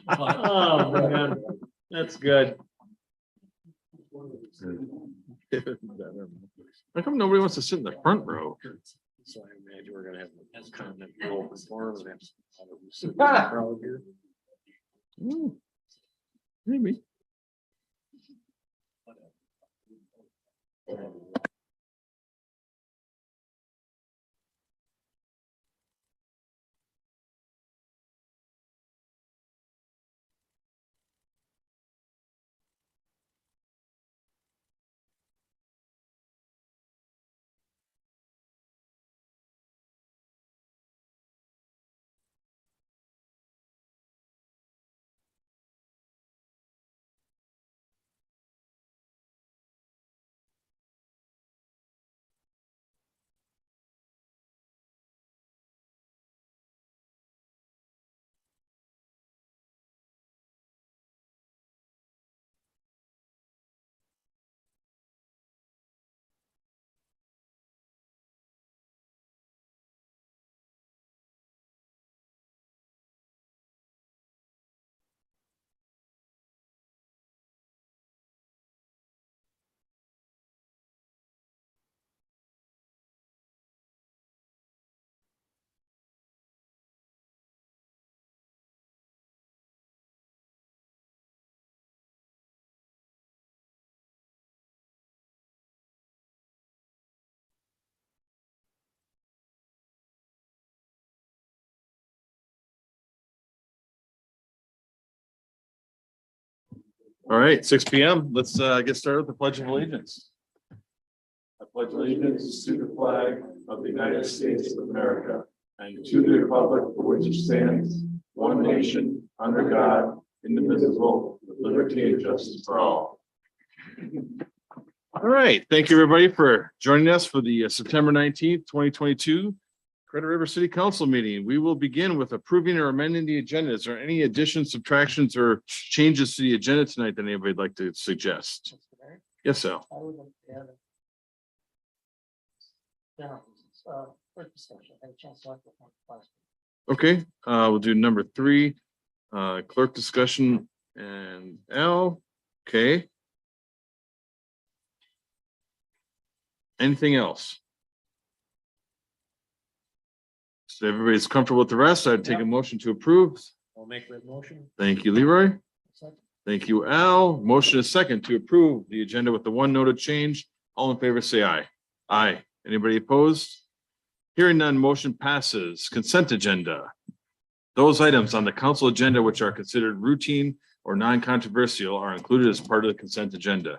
Oh, man, that's good. How come nobody wants to sit in the front row? So I imagine we're gonna have a comment open forum and have some here. Maybe. All right, 6 p.m. Let's get started with the Pledge of Allegiance. I pledge allegiance to the flag of the United States of America and to the republic for which it stands, one nation, under God, indivisible, with liberty and justice for all. All right, thank you everybody for joining us for the September 19th, 2022 Credit River City Council meeting. We will begin with approving or amending the agenda. Is there any additions, subtractions, or changes to the agenda tonight that anybody would like to suggest? Yes, Sal. I would like to add first discussion, I had a chance to look at the last Okay, we'll do number 3, clerk discussion and L. Okay. Anything else? So everybody's comfortable with the rest. I'd take a motion to approve. I'll make that motion. Thank you, Leroy. Second. Thank you, Al. Motion is second to approve the agenda with the one noted change. All in favor, say aye. Aye. Anybody opposed? Hearing none, motion passes. Consent agenda. Those items on the council agenda which are considered routine or non-controversial are included as part of the consent agenda.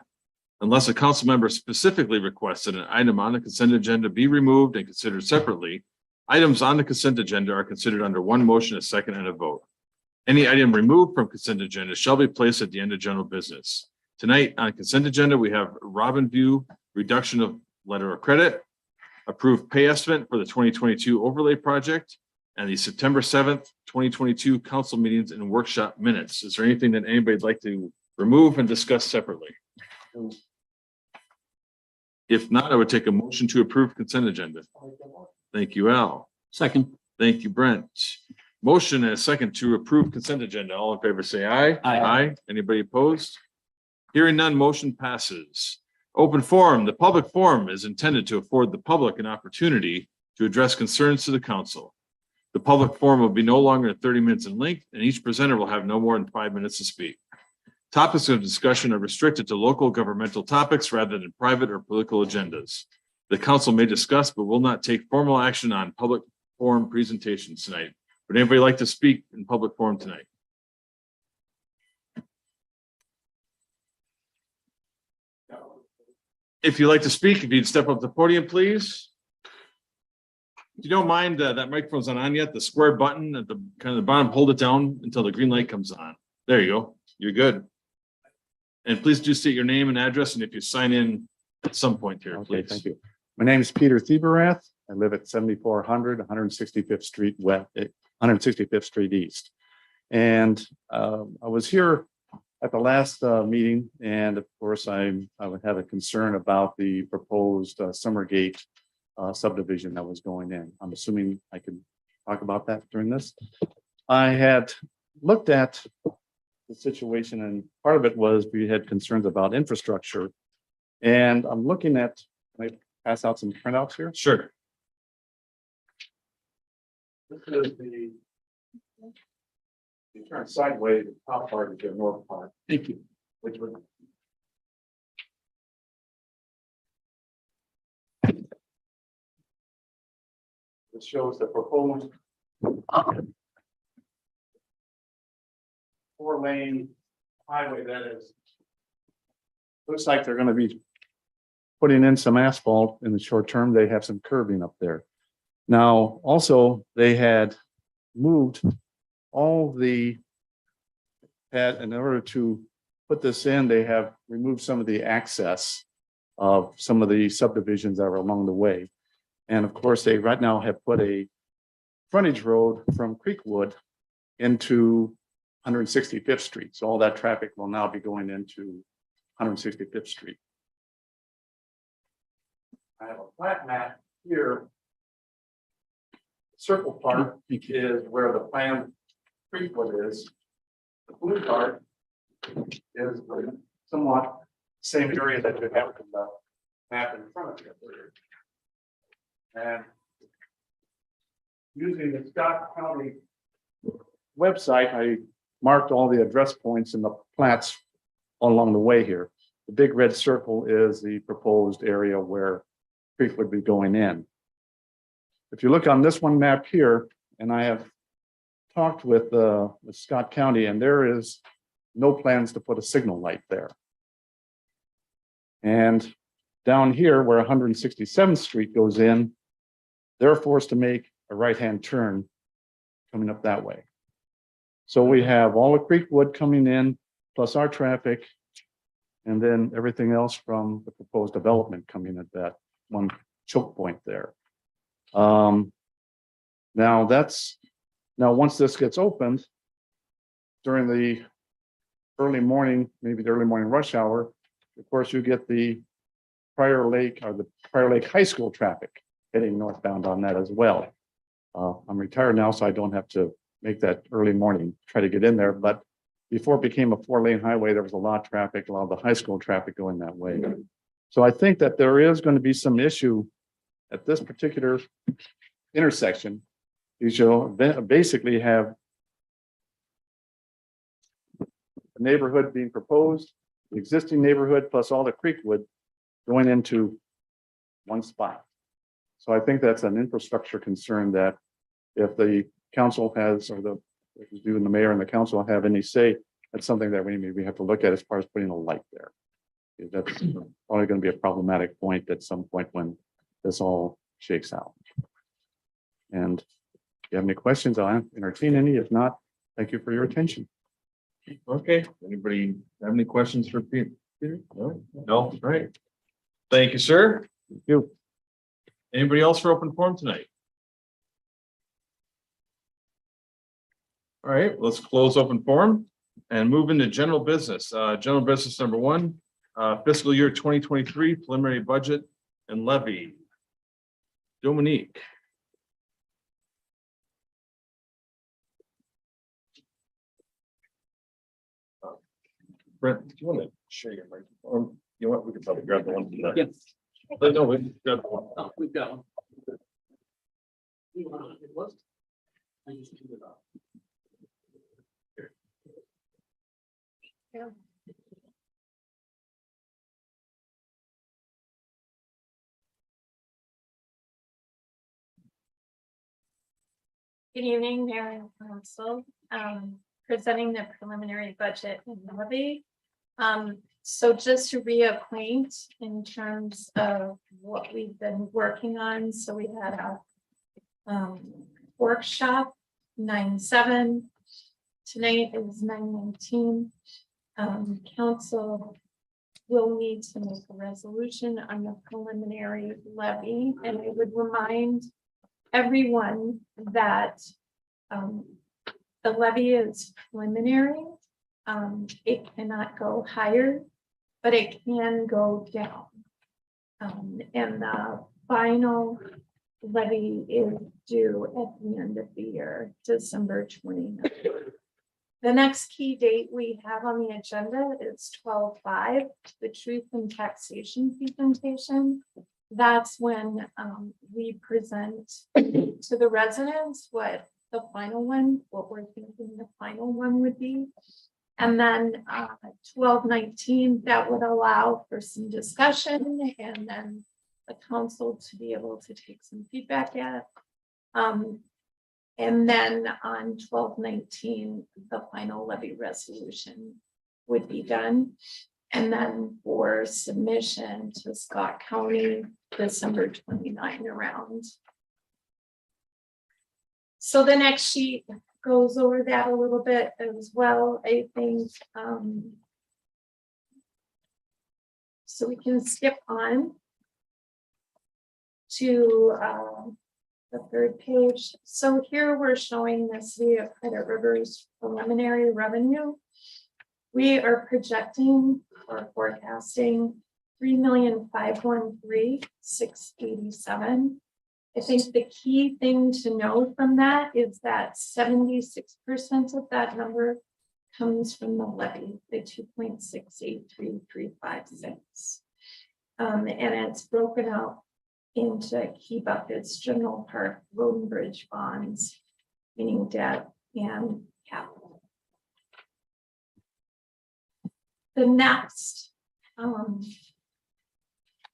Unless a council member specifically requests that an item on the consent agenda be removed and considered separately, items on the consent agenda are considered under one motion, a second, and a vote. Any item removed from consent agenda shall be placed at the end of general business. Tonight on consent agenda, we have Robin View reduction of letter of credit, approved pay estimate for the 2022 overlay project, and the September 7th, 2022 council meetings and workshop minutes. Is there anything that anybody'd like to remove and discuss separately? If not, I would take a motion to approve consent agenda. Thank you, Al. Second. Thank you, Brent. Motion and a second to approve consent agenda. All in favor, say aye. Aye. Anybody opposed? Hearing none, motion passes. Open forum. The public forum is intended to afford the public an opportunity to address concerns to the council. The public forum will be no longer than 30 minutes in length, and each presenter will have no more than 5 minutes to speak. Topics of discussion are restricted to local governmental topics rather than private or political agendas. The council may discuss but will not take formal action on public forum presentations tonight. Would anybody like to speak in public forum tonight? If you'd like to speak, if you'd step up to the podium, please. If you don't mind, that microphone's not on yet. The square button at the kind of the bottom, hold it down until the green light comes on. There you go. You're good. And please do state your name and address, and if you sign in at some point here, Okay, please. thank you. My name is Peter Thieberath. I live at 7400 165th Street West, 165th Street East. And I was here at the last meeting, and of course, I would have a concern about the proposed Summergate subdivision that was going in. I'm assuming I can talk about that during this. I had looked at the situation, and part of it was we had concerns about infrastructure. And I'm looking at, can I pass out some printouts here? Sure. This is you turn sideways, the top part is the north part. Thank you. Which would. It shows the proposed 4-lane highway that is. Looks like they're gonna be putting in some asphalt in the short term. They have some curbing up there. Now, also, they had moved all the in order to put this in, they have removed some of the access of some of the subdivisions that are along the way. And of course, they right now have put a frontage road from Creekwood into 165th Street. So all that traffic will now be going into 165th Street. I have a flat map here. Circle part is where the planned Creekwood is. The blue part is somewhat same area that you have in the map in front of you. And using the Scott County website, I marked all the address points and the plats along the way here. The big red circle is the proposed area where Creek would be going in. If you look on this one map here, and I have talked with Scott County, and there is no plans to put a signal light there. And down here where 167th Street goes in, they're forced to make a right-hand turn coming up that way. So we have all of Creekwood coming in, plus our traffic, and then everything else from the proposed development coming at that one choke point there. Now once this gets opened during the early morning, maybe the early morning rush hour, of course, you get the Prior Lake or the Prior Lake High School traffic heading northbound on that as well. I'm retired now, so I don't have to make that early morning, try to get in there. But before it became a 4-lane highway, there was a lot of traffic, a lot of the high school traffic going that way. So I think that there is going to be some issue at this particular intersection. You should basically have a neighborhood being proposed, the existing neighborhood plus all the Creekwood going into one spot. So I think that's an infrastructure concern that if the council has, or if you and the mayor and the council have any say, that's something that we maybe have to look at as far as putting a light there. That's probably going to be a problematic point at some point when this all shakes out. And if you have any questions, I'll entertain any. If not, thank you for your attention. Okay, anybody have any questions for Peter? No? No, right. Thank you, sir. Thank you. Anybody else for open forum tonight? All right, let's close open forum and move into general business. General business number 1, fiscal year 2023 preliminary budget and levy. Dominique. Brent, do you want to share your microphone? You know what? We could probably grab the one from there. Yes. No, we can grab the one. Oh, we've got one. You want it was? I just took it off. Yeah. Good evening, Mayor and Council. Presenting the preliminary budget and levy. So just to reacquaint in terms of what we've been working on. So we had a workshop 9/7. Tonight is 9/19. Council will need to make a resolution on the preliminary levy, and I would remind everyone that the levy is preliminary. It cannot go higher, but it can go down. And the final levy is due at the end of the year, December 29th. The next key date we have on the agenda is 12/5, the truth and taxation presentation. That's when we present to the residents what the final one, what we're thinking the final one would be. And then 12/19, that would allow for some discussion and then the council to be able to take some feedback at. And then on 12/19, the final levy resolution would be done. And then for submission to Scott County, December 29 around. So the next sheet goes over that a little bit as well, I think. So we can skip on to the third page. So here we're showing the City of Credit River's preliminary revenue. We are projecting or forecasting $3,513,687. I think the key thing to know from that is that 76% of that number comes from the levy, the 2.683356. And it's broken out into key buckets: general park, road and bridge bonds, meaning debt and capital. The next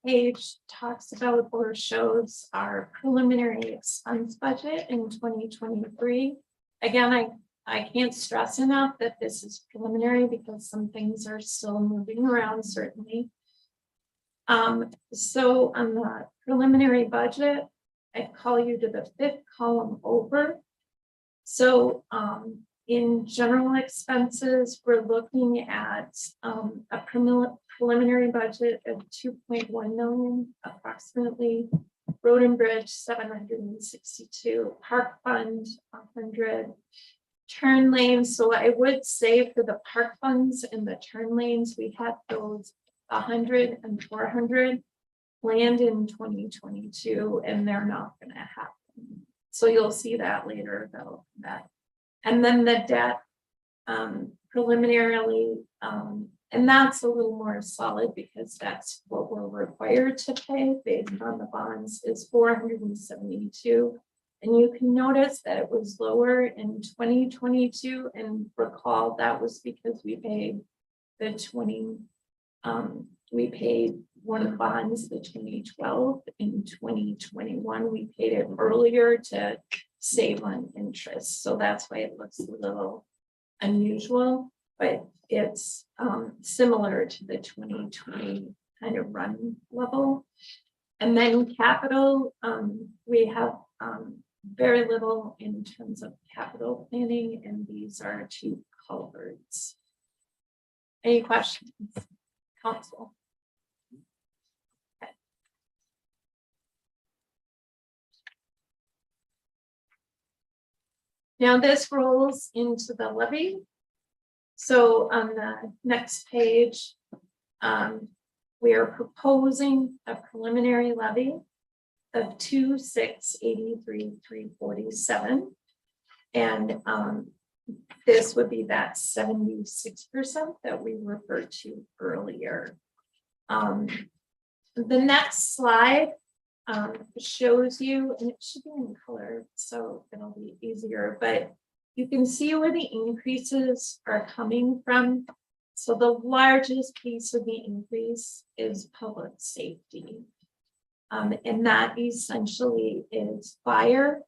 page talks about or shows our preliminary expense budget in 2023. Again, I can't stress enough that this is preliminary because some things are still moving around, certainly. So on the preliminary budget, I call you to the 5th column over. So in general expenses, we're looking at a preliminary budget of 2.1 million, approximately. Road and bridge 762, park fund 100, turn lanes. So I would say for the park funds and the turn lanes, we had those 100 and 400 planned in 2022, and they're not going to happen. So you'll see that later, though. And then the debt preliminarily, and that's a little more solid because that's what we're required to pay based on the bonds, is 472. And you can notice that it was lower in 2022, and recall that was because we paid the we paid one of the bonds, the 2012. In 2021, we paid it earlier to save on interest. So that's why it looks a little unusual, but it's similar to the 2020 kind of run level. And then capital, we have very little in terms of capital planning, and these are 2 culverts. Any questions, council? Okay. Now this rolls into the levy. So on the next page, we are proposing a preliminary levy of 2,683,347, and this would be that 76% that we referred to earlier. The next slide shows you, and it should be in color, so it'll be easier, but you can see where the increases are coming from. So the largest piece of the increase is public safety. And that essentially is firefighting.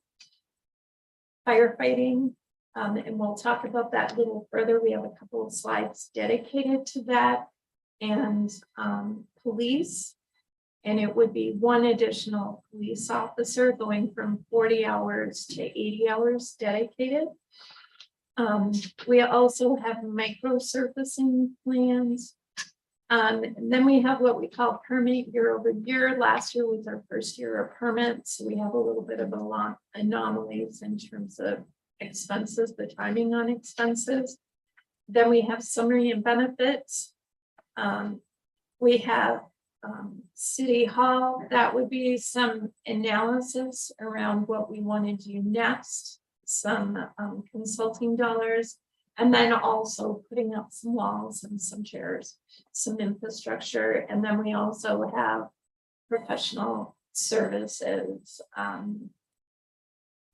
And we'll talk about that a little further. We have a couple of slides dedicated to that, and police. And it would be 1 additional police officer going from 40 hours to 80 hours dedicated. We also have micro surfacing plans. And then we have what we call permit year over year. Last year was our first year of permits. So we have a little bit of anomalies in terms of expenses, the timing on expenses. Then we have summary and benefits. We have City Hall. That would be some analysis around what we want to do next, some consulting dollars. And then also putting up some walls and some chairs, some infrastructure. And then we also have professional services.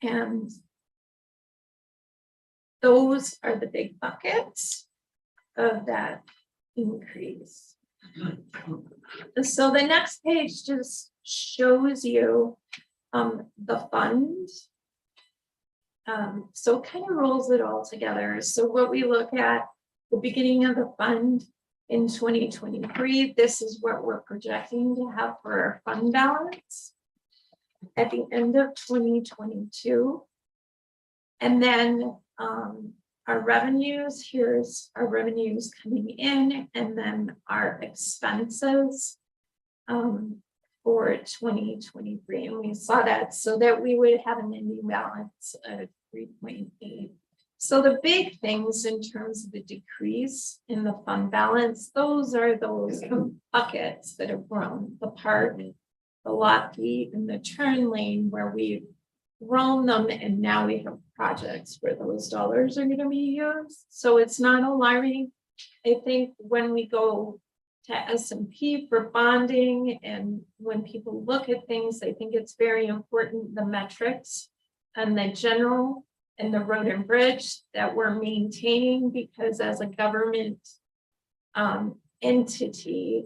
And those are the big buckets of that increase. So the next page just shows you the fund. So it kind of rolls it all together. So what we look at the beginning of the fund in 2023, this is what we're projecting to have for our fund balance at the end of 2022. And then our revenues, here's our revenues coming in, and then our expenses for 2023. And we saw that so that we would have an ending balance of 3.8. So the big things in terms of the decrease in the fund balance, those are those buckets that have grown, the park, the lot fee, and the turn lane, where we've grown them, and now we have projects where those dollars are going to be used. So it's not alarming. I think when we go to S&P for bonding, and when people look at things, I think it's very important, the metrics and the general and the road and bridge that we're maintaining, because as a government entity,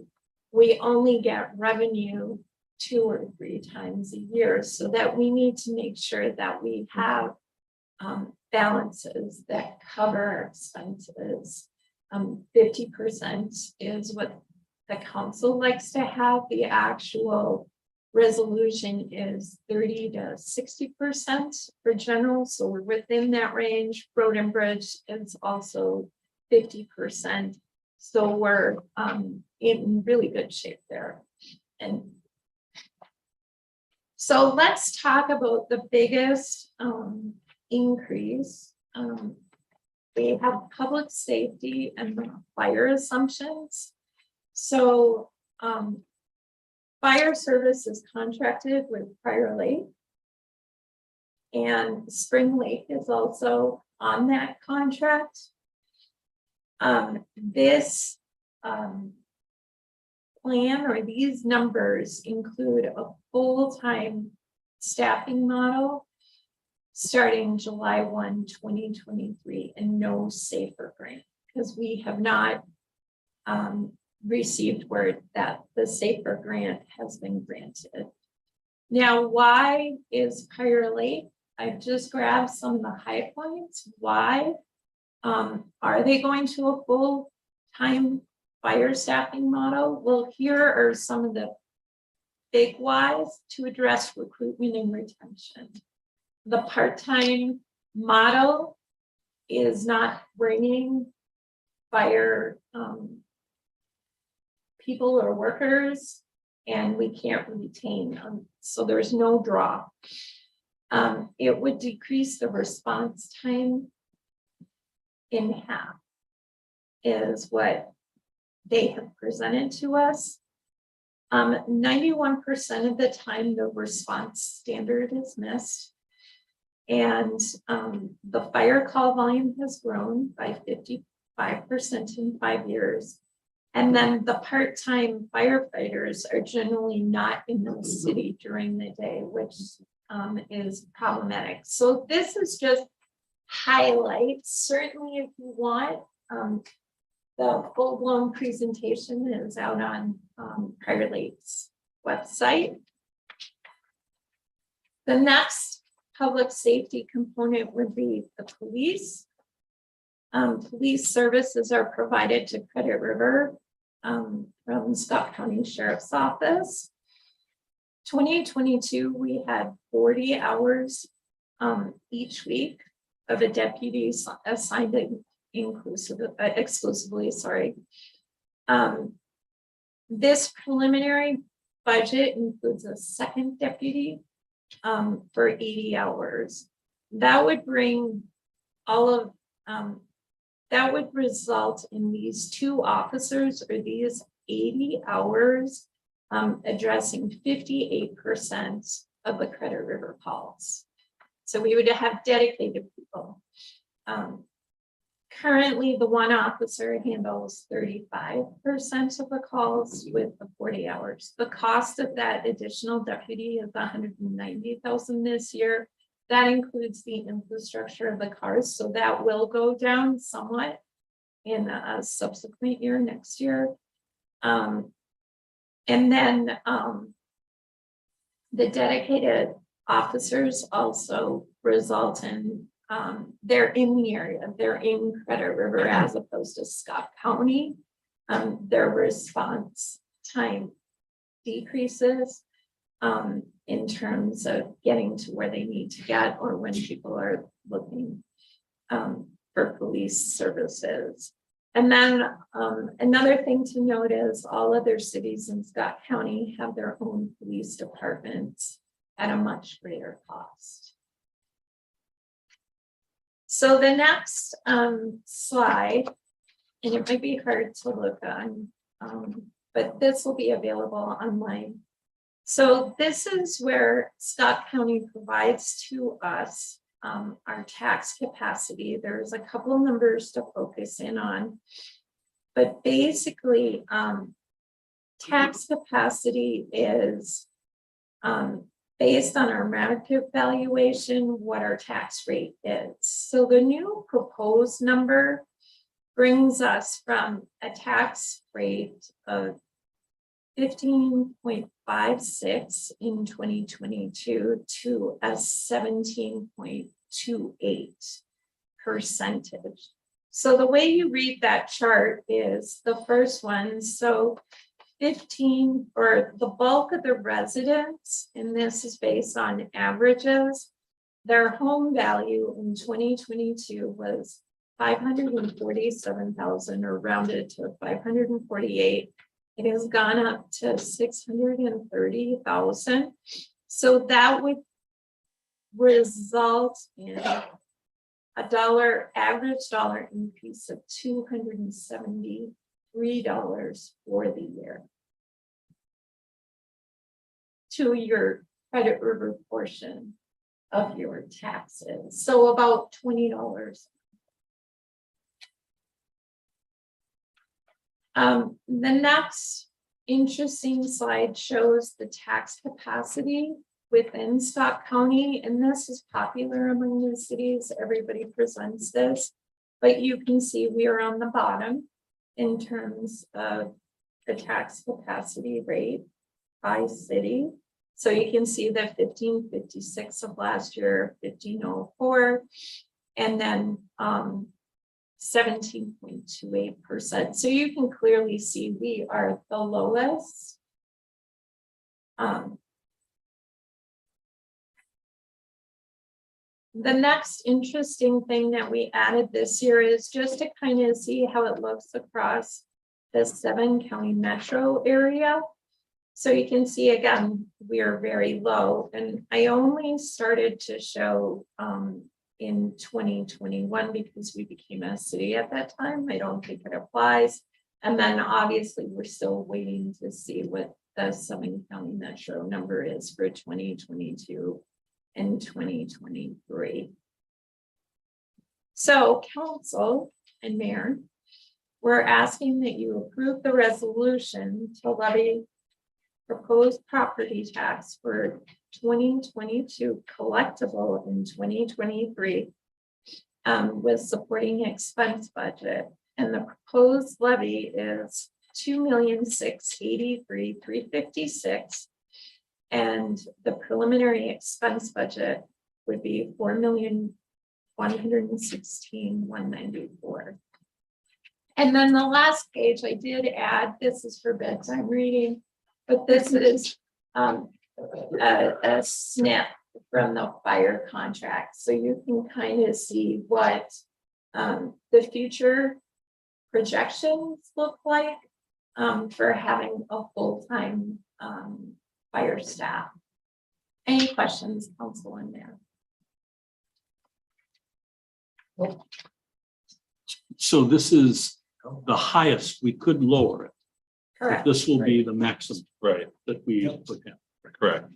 we only get revenue 2 or 3 times a year, so that we need to make sure that we have balances that cover our expenses. 50% is what the council likes to have. The actual resolution is 30 to 60% for general, so we're within that range. Road and bridge is also 50%, so we're in really good shape there. And so let's talk about the biggest increase. We have public safety and fire assumptions. So fire service is contracted with Prior Lake, and Spring Lake is also on that contract. This plan, or these numbers, include a full-time staffing model starting July 1, 2023, and no SAFER grant, because we have not received word that the SAFER grant has been granted. Now, why is Prior Lake? I've just grabbed some of the high points. Why are they going to a full-time fire staffing model? Well, here are some of the big whys to address recruitment and retention. The part-time model is not bringing fire people or workers, and we can't retain them, so there's no draw. It would decrease the response time in half, is what they have presented to us. 91% of the time the response standard is missed, and the fire call volume has grown by 55% in 5 years. And then the part-time firefighters are generally not in the city during the day, which is problematic. So this is just highlights. Certainly, if you want, the full-blown presentation is out on Prior Lake's website. The next public safety component would be the police. Police services are provided to Credit River from Scott County Sheriff's Office. 2022, we had 40 hours each week of a deputy assigned exclusively, sorry. This preliminary budget includes a second deputy for 80 hours. That would bring all of that would result in these 2 officers, or these 80 hours, addressing 58% of the Credit River calls. So we would have dedicated people Currently, the one officer handles 35% of the calls with the 40 hours. The cost of that additional deputy is $190,000 this year. That includes the infrastructure of the cars, so that will go down somewhat in a subsequent year, next year. And then the dedicated officers also result in, they're in the area, they're in Credit River as opposed to Scott County. Their response time decreases in terms of getting to where they need to get, or when people are looking for police services. And then another thing to note is all other cities in Scott County have their own police departments at a much greater cost. So the next slide, and it might be hard to look on, but this will be available online. So this is where Scott County provides to us our tax capacity. There's a couple numbers to focus in on, but basically tax capacity is based on our market valuation, what our tax rate is. So the new proposed number brings us from a tax rate of 15.56 in 2022 to a 17.28%. So the way you read that chart is the first one. So 15, or the bulk of the residents, and this is based on averages, their home value in 2022 was 547,000, or rounded to 548. It has gone up to 630,000. So that would result in a average dollar increase of $273 for the year to your Credit River portion of your taxes. So about $20. The next interesting slide shows the tax capacity within Scott County, and this is popular among the cities. Everybody presents this, but you can see we are on the bottom in terms of the tax capacity rate by city. So you can see that 1556 of last year, 1504, and then 17.28%. So you can clearly see we are the lowest. The next interesting thing that we added this year is just to kind of see how it looks across the 7-county metro area. So you can see, again, we are very low, and I only started to show in 2021 because we became a city at that time. I don't think it applies. And then obviously we're still waiting to see what the 7-county metro number is for 2022 and 2023. So council and mayor, we're asking that you approve the resolution to levy proposed property tax for 2022 collectible in 2023 with supporting expense budget. And the proposed levy is $2,683,356. And the preliminary expense budget would be $4,116,194. And then the last page I did add, this is for bedtime reading, but this is a snip from the fire contract. So you can kind of see what the future projections look like for having a full-time fire staff. Any questions, council, in there? So this is the highest, we could lower it. Correct. This will be the maximum Right, that we put in. correct.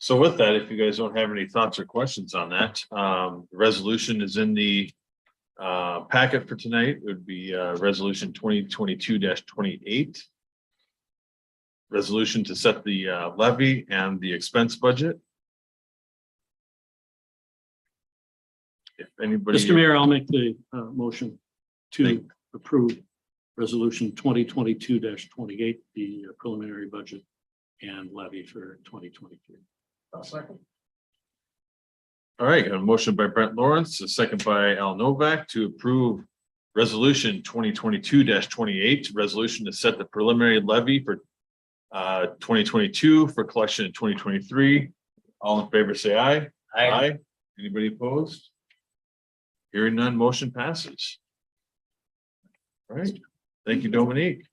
So with that, if you guys don't have any thoughts or questions on that, the resolution is in the packet for tonight. It would be resolution 2022-28. Resolution to set the levy and the expense budget. If anybody. Mr. Mayor, I'll make the motion to Thank- approve resolution 2022-28, the preliminary budget and levy for 2023. Second. All right, got a motion by Brent Lawrence, a second by Al Novak to approve resolution 2022-28, resolution to set the preliminary levy for 2022 for collection in 2023. All in favor, say aye. Aye. Anybody opposed? Hearing none, motion passes. All right, thank you, Dominique.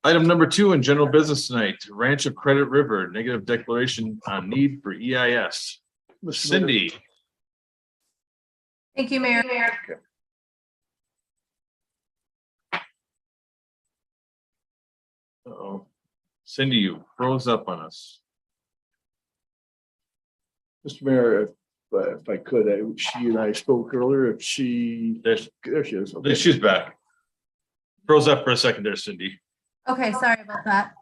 Item number 2 in general business tonight, Ranch of Credit River, negative declaration on need for EIS. Cindy. Thank you, Mayor. Uh-oh. Cindy, you froze up on us. Mr. Mayor, if I could, she and I spoke earlier, if she, There there she is. Okay. she's back. Froze up for a second there, Cindy. Okay, sorry about that.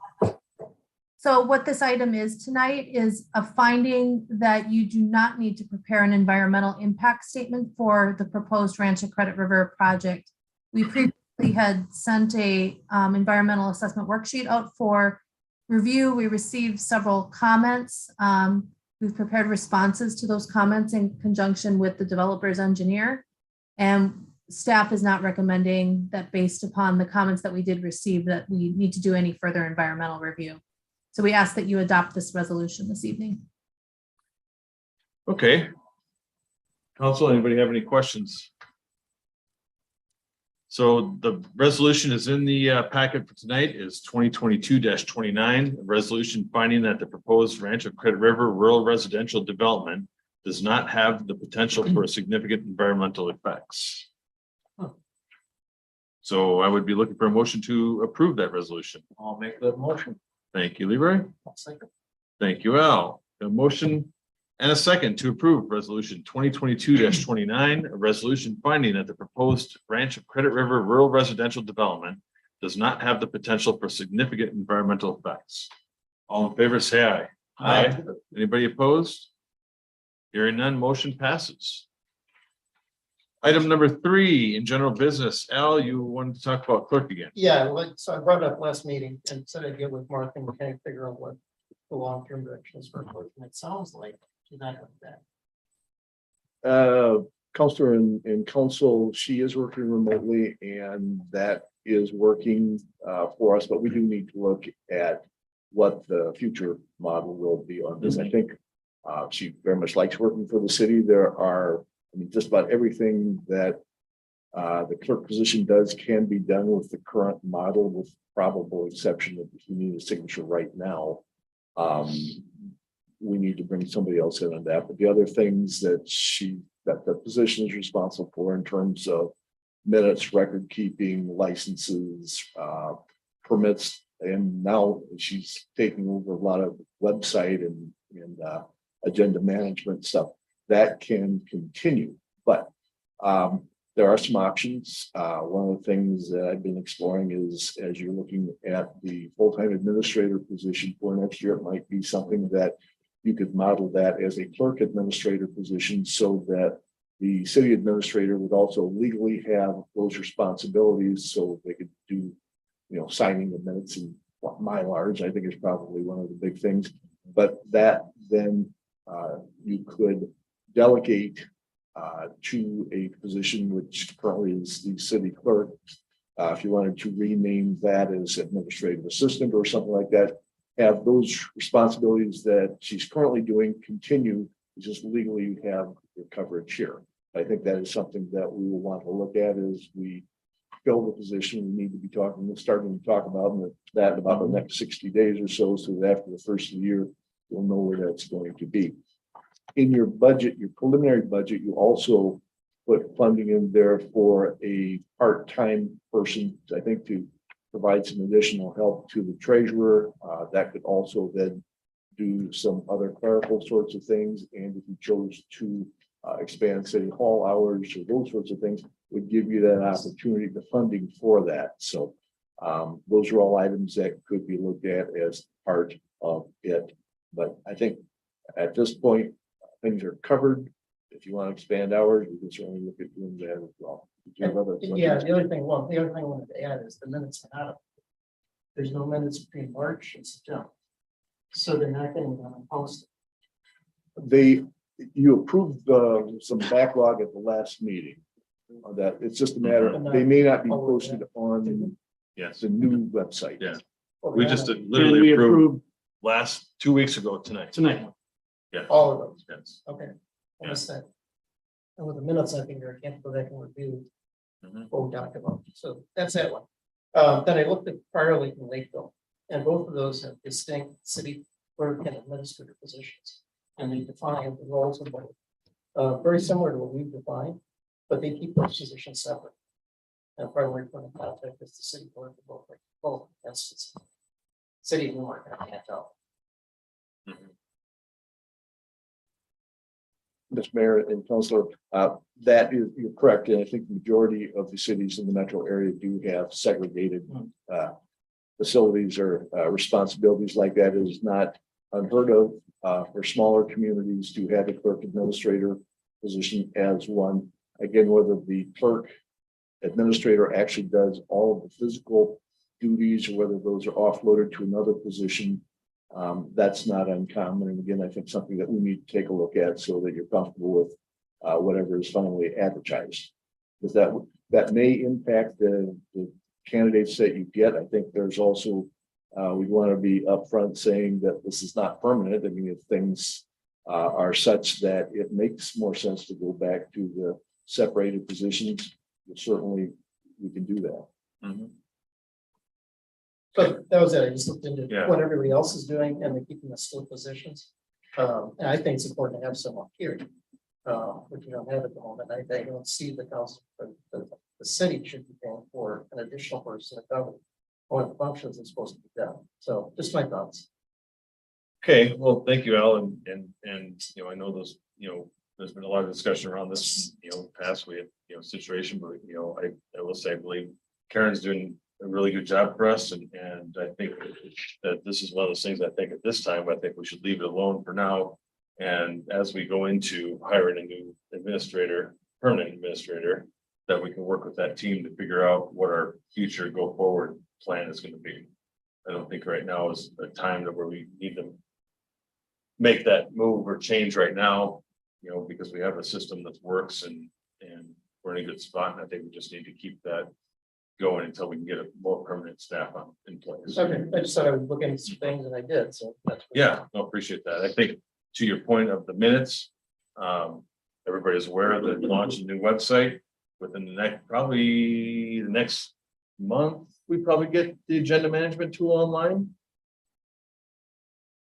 So what this item is tonight is a finding that you do not need to prepare an environmental impact statement for the proposed Rancho Credit River project. We previously had sent a environmental assessment worksheet out for review. We received several comments. We've prepared responses to those comments in conjunction with the developer's engineer. And staff is not recommending that based upon the comments that we did receive that we need to do any further environmental review. So we ask that you adopt this resolution this evening. Okay. Council, anybody have any questions? So the resolution is in the packet for tonight is 2022-29, a resolution finding that the proposed Rancho Credit River rural residential development does not have the potential for significant environmental effects. So I would be looking for a motion to approve that resolution. I'll make that motion. Thank you, Leroy. Second. Thank you, Al. A motion and a second to approve resolution 2022-29, a resolution finding that the proposed Ranch of Credit River rural residential development does not have the potential for significant environmental effects. All in favor, say aye. Aye. Anybody opposed? Hearing none, motion passes. Item number 3 in general business. Al, you wanted to talk about clerk again. Yeah, so I brought it up last meeting and said I'd get with Mark and kind of figure out what the long-term direction is for clerk. And it sounds like she's not doing that. Counselor in council, she is working remotely and that is working for us, but we do need to look at what the future model will be on this. I think she very much likes working for the city. There are, I mean, just about everything that the clerk position does can be done with the current model, with probable exception that if you need a signature right now, we need to bring somebody else in on that. But the other things that the position is responsible for in terms of minutes, record keeping, licenses, permits, and now she's taking over a lot of website and agenda management stuff. That can continue, but there are some options. One of the things that I've been exploring is, as you're looking at the full-time administrator position for next year, it might be something that you could model that as a clerk administrator position so that the city administrator would also legally have those responsibilities so they could do, signing the minutes and Mylars, I think is probably one of the big things. But that then you could delegate to a position which currently is the city clerk. If you wanted to rename that as administrative assistant or something like that, have those responsibilities that she's currently doing continue, just legally have your coverage here. I think that is something that we will want to look at as we fill the position. We need to be starting to talk about that in about the next 60 days or so that after the first of the year, we'll know where that's going to be. In your budget, your preliminary budget, you also put funding in there for a part-time person, I think, to provide some additional help to the treasurer. That could also then do some other clerical sorts of things, and if you chose to expand city hall hours or those sorts of things, would give you that opportunity, the funding for that. So those are all items that could be looked at as part of it. But I think at this point, things are covered. If you want to expand hours, we can certainly look at doing that as well. Do you have other Yeah, questions? the other thing I wanted to add is the minutes are out. There's no minutes between March and September. So they're not getting posted. You approved some backlog at the last meeting. On that, it's just a matter of, they may not be posted on Yes, the new website. Yeah. Oh, we they're just not. literally we approved approved last 2 weeks ago tonight. tonight. Yeah. All of those, Yes. okay. I missed that. And with the minutes, I think I can't go back and review Mhm. what we talked about, so that's that one. Then I looked at Prior Lake and Lakeville, and both of those have distinct city clerk and administrator positions. And they define the roles of both. Very similar to what we've defined, but they keep those positions separate. And Prior Lake point of contact is the city clerk of both instances. City of Newark, I can't tell. Mhm. Mr. Mayor and Councilor, that is, you're correct, and I think the majority of the cities in the metro area do have segregated facilities or responsibilities like that. It is not unheard of for smaller communities to have a clerk administrator position as one. Again, whether the clerk administrator actually does all of the physical duties or whether those are offloaded to another position, that's not uncommon. And again, I think something that we need to take a look at so that you're comfortable with whatever is finally advertised. Because that may impact the candidates that you get. I think there's also, we want to be upfront saying that this is not permanent. I mean, if things are such that it makes more sense to go back to the separated positions, certainly we can do that. Mhm. But that was it. I just looked into Yeah. what everybody else is doing and they're keeping the split positions. And I think it's important to have someone here, which you don't have at the moment. I don't see the council, the city should be paying for an additional person to cover one of the functions that's supposed to be done. So just my thoughts. Okay, well, thank you, Al, and, I know those, there's been a lot of discussion around this, past we had, situation, but, I will say, I believe Karen's doing a really good job for us, and I think that this is one of those things, I think at this time, I think we should leave it alone for now. And as we go into hiring a new administrator, permanent administrator, that we can work with that team to figure out what our future go forward plan is going to be. I don't think right now is a time that where we need to make that move or change right now, because we have a system that works and we're in a good spot. And I think we just need to keep that going until we can get a more permanent staff in place. Okay, I just thought I would look into some things and I did, so that's. Yeah, I appreciate that. I think to your point of the minutes, everybody's aware that we launched a new website within probably the next month. We probably get the agenda management tool online.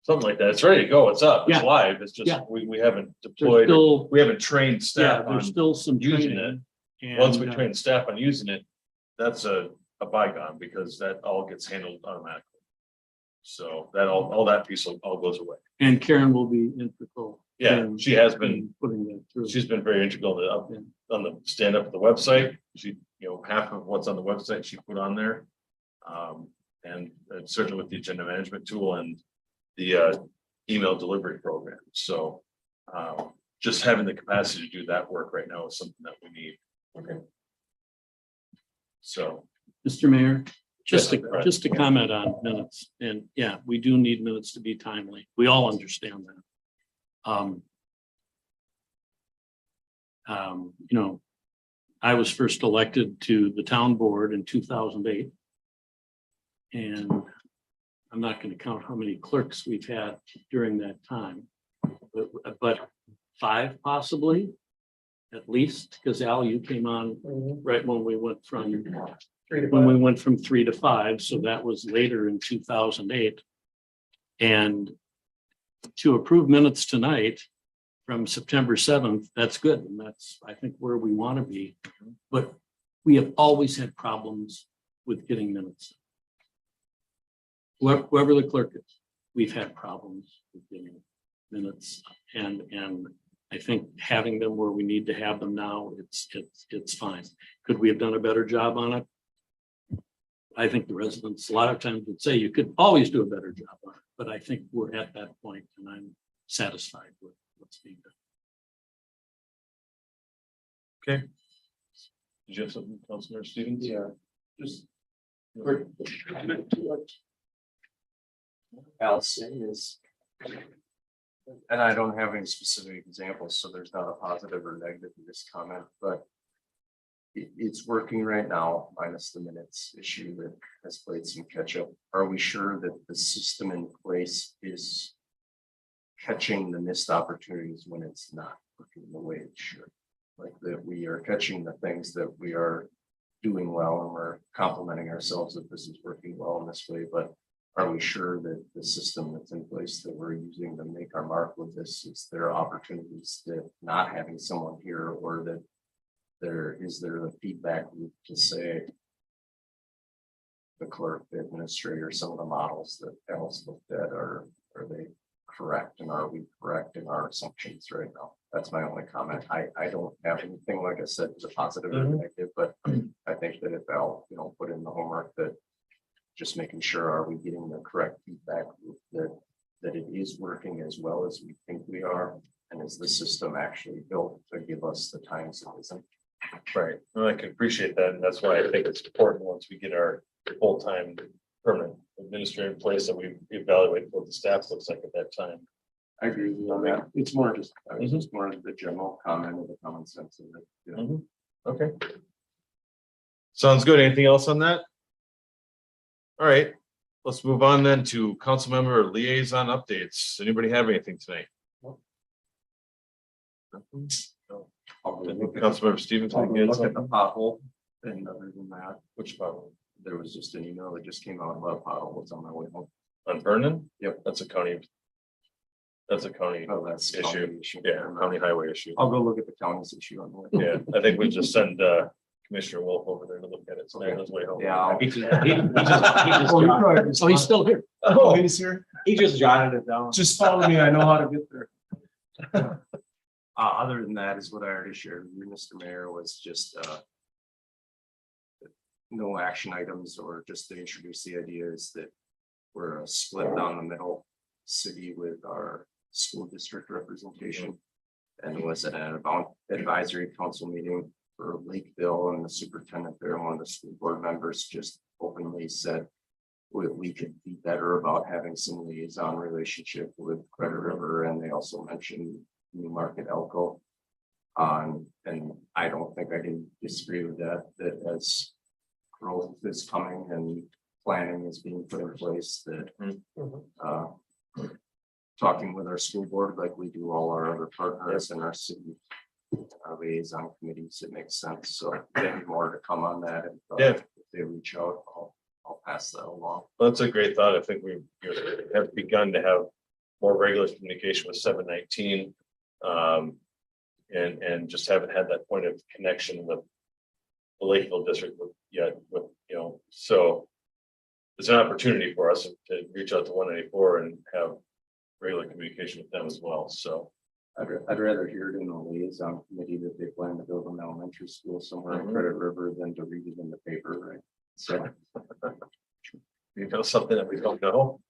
Something like that. It's ready to go. It's up. It's Yeah. live. It's just, Yeah. we haven't There's deployed, still, we haven't trained yeah, staff on there's still some using training. it. Once we and, train staff on using it, that's a bygone because that all gets handled automatically. So that all that piece all goes away. And Karen will be integral. Yeah, in- she has been, in putting that through. she's been very integral on the stand up of the website. She, half of what's on the website she put on there. And certainly with the agenda management tool and the email delivery program. So just having the capacity to do that work right now is something that we need. Okay. So, Mr. Mayor, just Yes, to, right. just to comment on minutes, and yeah, we do need minutes to be timely. We all understand that. I was first elected to the town board in 2008. And I'm not going to count how many clerks we've had during that time, but 5 possibly, at least, because Al, you came on right when we went from 3 to 5. when we went from 3 to 5, so that was later in 2008. And to approve minutes tonight from September 7th, that's good, and that's, I think, where we want to be. But we have always had problems with getting minutes. Whoever the clerk is. we've had problems with getting minutes, and I think having them where we need to have them now, it's fine. Could we have done a better job on it? I think the residents a lot of times would say you could always do a better job on it, but I think we're at that point and I'm satisfied with what's being done. Okay. Did you have something, Councilmember Stevens? Yeah, just. quick comment to what Allison is. And I don't have any specific examples, so there's not a positive or negative in this comment, but. It's working right now, minus the minutes issue that has played some catch up. Are we sure that the system in place is catching the missed opportunities when it's not working the way it should? Like that we are catching the things that we are doing well and we're complimenting ourselves that this is working well in this way, but are we sure that the system that's in place that we're using to make our mark with this is there are opportunities that not having someone here, or that there the feedback loop to say the clerk, the administrator, some of the models that Alice looked at are they correct, and are we correct in our assumptions right now? That's my only comment. I don't have anything, like I said, it's a positive or negative, but I think that if Al, put in the homework, that just making sure, are we getting the correct feedback loop, that it is working as well as we think we are, and is the system actually built to give us the times it isn't? Right, and I can appreciate that, and that's why I think it's important once we get our full-time permanent administrator in place that we evaluate what the staff looks like at that time. I agree with you on that. It's more just, just more of the general comment of the common sense of it. Okay. Sounds good. Anything else on that? All right, let's move on then to council member liaison updates. Anybody have anything tonight? Nothing? No. Councilmember Stevens. Look at the pothole, and other than that, Which pothole? there was just an email that just came out about a pothole. It's on my way home. On Vernon? Yep. That's a county. That's a county Oh, that's issue. issue. Yeah, county highway issue. I'll go look at the county's issue on the way. Yeah, I think we just send Commissioner Wolf over there to look at it. So on his way home. Yeah. He just Oh, he's still here. Oh, he's here. He just jotted it down. Just follow me. I know how to get there. Other than that is what I already shared with you, Mr. Mayor, was just no action items, or just to introduce the ideas that we're a split down the middle city with our school district representation. And was at an advisory council meeting for Lakeville, and the superintendent there, one of the school board members, just openly said we could be better about having some liaison relationship with Credit River, and they also mentioned New Market Elko. And I don't think I can disagree with that as growth is coming and planning is being put in place, that talking with our school board like we do all our other partners and our city liaison committees, it makes sense. So maybe more to come on that. If they reach out, I'll pass that along. Well, that's a great thought. I think we have begun to have more regular communication with 719. And just haven't had that point of connection with the Lakeville district yet, so it's an opportunity for us to reach out to 194 and have regular communication with them as well. So I'd rather hear it in the liaison committee that they plan to build an elementary school somewhere in Credit River than to read it in the paper, right? So. Something that we don't know.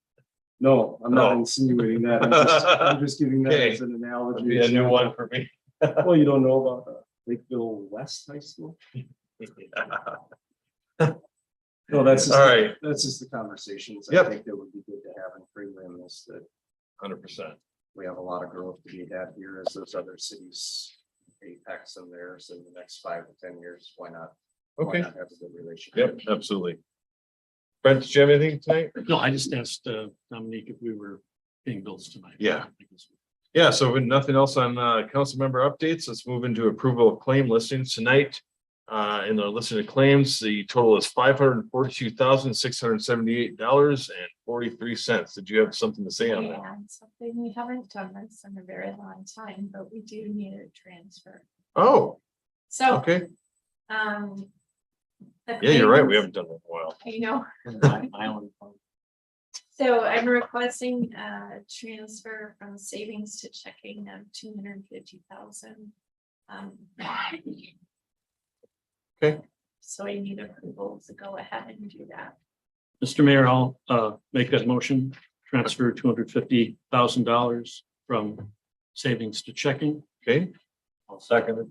No, I'm not No. insinuating that. I'm just giving that Okay. as an Would analogy. be a new one for me. Well, you don't know about Lakeville West High School? No, that's just, All right, that's just the conversations I Yep. think that would be good to have in prelim, this, that 100%. we have a lot of growth to be had here as those other cities apex in theirs in the next 5 to 10 years. Why not? Why Okay. not have a good relationship? Yep, absolutely. Brent, did you have anything tonight? No, I just asked Dominique if we were paying bills tonight. Yeah. Yeah, so with nothing else on council member updates, let's move into approval of claim listings tonight. In the listing of claims, the total is $542,678.43. Did you have something to say on that? And something we haven't done this in a very long time, but we do need a transfer. Oh, So, okay. the Yeah, you're right. We claims- haven't done that in a while. You know, My own phone. So I'm requesting a transfer from savings to checking of 250,000. Okay. So I need approval to go ahead and do that. Mr. Mayor, I'll make that motion, transfer $250,000 from savings to checking. Okay, I'll second it.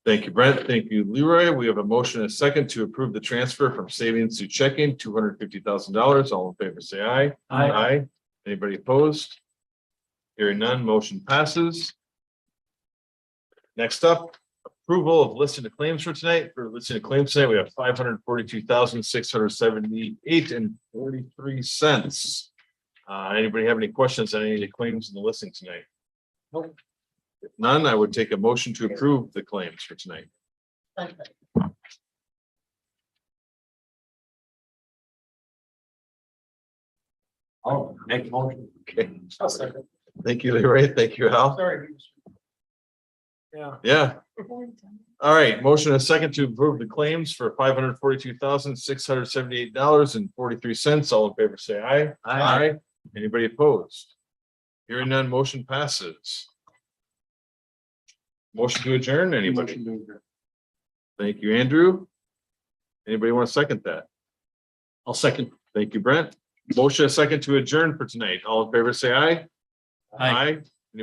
thank you, Brent. Thank you, Leroy. We have a motion and a second to approve the transfer from savings to checking, $250,000. All in favor, say aye. Aye. Anybody opposed? Hearing none, motion passes. Next up, approval of listing of claims for tonight. For listing of claims tonight, we have $542,678.43. Anybody have any questions on any of the claims in the listing tonight? Nope. If none, I would take a motion to approve the claims for tonight. Oh, make motion. Okay, I'll second. thank you, Leroy. Thank you, Al. Sorry. Yeah. Yeah, all right. Motion and a second to approve the claims for $542,678.43. All in favor, say aye. Aye. Anybody opposed? Hearing none, motion passes. Motion to adjourn, anybody? Thank you, Andrew. Anybody want to second that? I'll second. Thank you, Brent. Motion a second to adjourn for tonight. All in favor, say aye. Aye.